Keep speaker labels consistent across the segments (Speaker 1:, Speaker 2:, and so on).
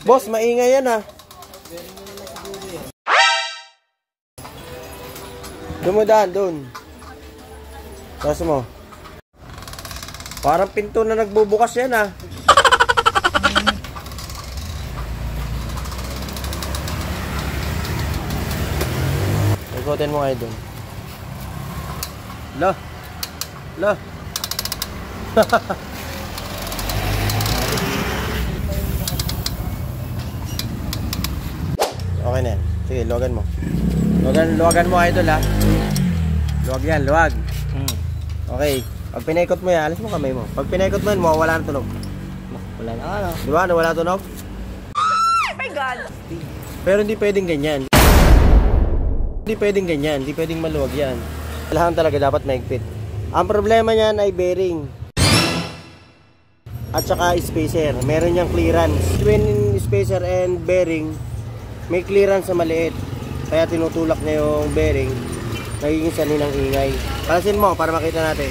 Speaker 1: Boss, maingay yan ah. Dumadaan doon. Tapos mo. Parang pinto na nagbubukas yan ah. Ikotin mo kayo doon. Lah. Lah. Okay na yan. Sige, luwagan mo. Luwagan mo idol ha. Luwag yan, luwag. Okay. Pag pinaikot mo yan, alis mo kamay mo. Pag pinaikot mo yan, mawawala ng tunog.
Speaker 2: Wala na ano.
Speaker 1: Di ba? Nawala tunog?
Speaker 3: Oh my God!
Speaker 1: Pero hindi pwedeng ganyan. Hindi pwedeng ganyan. Hindi pwedeng maluwag yan. Kailangan talaga dapat maigpit. Ang problema niyan ay bearing. At saka spacer. Meron niyang clearance. Between spacer and bearing, may clearance sa maliit. Kaya tinutulak niya yung bearing. Nagiging sanay ng ingay. Palasin mo para makita natin.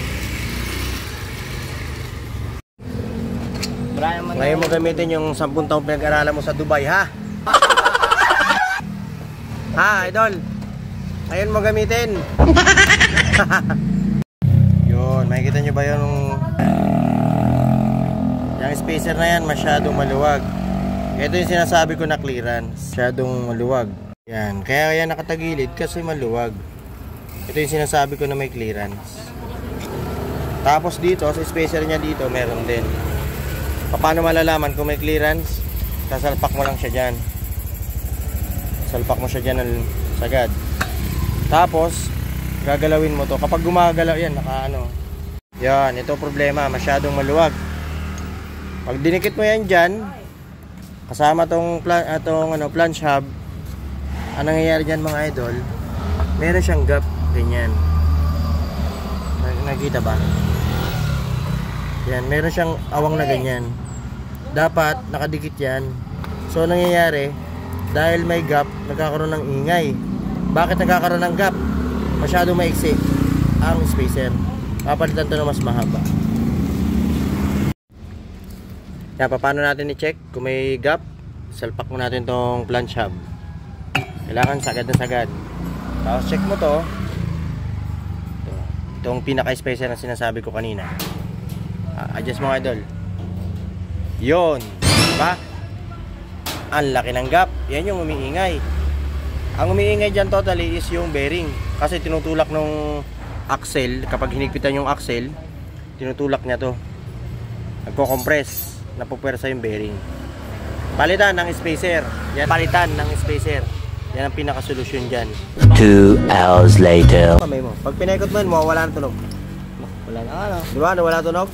Speaker 1: Ngayon mo gamitin yung 10 taong pinag-aralan mo sa Dubai, ha? Ha, idol? Ngayon mo gamitin. Yun, makikita nyo ba yung spacer na yan, masyadong maluwag. Ito yung sinasabi ko na clearance. Masyadong maluwag. Yan, kaya yan nakatagilid kasi maluwag. Ito yung sinasabi ko na may clearance. Tapos dito, sa spacer niya dito, meron din. Paano malalaman kung may clearance? Sasalpak mo lang siya dyan. Salpak mo siya dyan sagad. Tapos, gagalawin mo to. Kapag gumagalaw yan, nakaano. Yan, ito problema. Masyadong maluwag. Pag dinikit mo yan dyan, kasama tong flange hub, ang nangyayari dyan mga idol, meron siyang gap. Ganyan. Nakikita ba? Yan, meron siyang awang na ganyan. Dapat nakadikit yan. So nangyayari, dahil may gap, nagkakaroon ng ingay. Bakit nagkakaroon ng gap? Masyado maiksi ang spacer. Papalitan ito na mas mahaba. Yan, paano natin i-check kung may gap? Salpak mo natin tong flange hub. Kailangan sagad na sagad. Tapos check mo to. Itong pinaka-spacer na sinasabi ko kanina. Adjust mo idol. Yun, diba? Ang laki ng gap. Yan yung umiingay. Ang umiingay dyan totally is yung bearing. Kasi tinutulak nung axle. Kapag hinigpitan yung axle, tinutulak niya to. Nagko-compress. Napupwersa yung bearing. Palitan ng spacer. Yan, palitan ng spacer. Yan ang pinaka-solusyon dyan.
Speaker 2: 2 hours later.
Speaker 1: Kamay mo. Pag pinaikot mo yan, mawawala ng tunog.
Speaker 2: Wala na ano.
Speaker 1: Diba? Nawala tunog?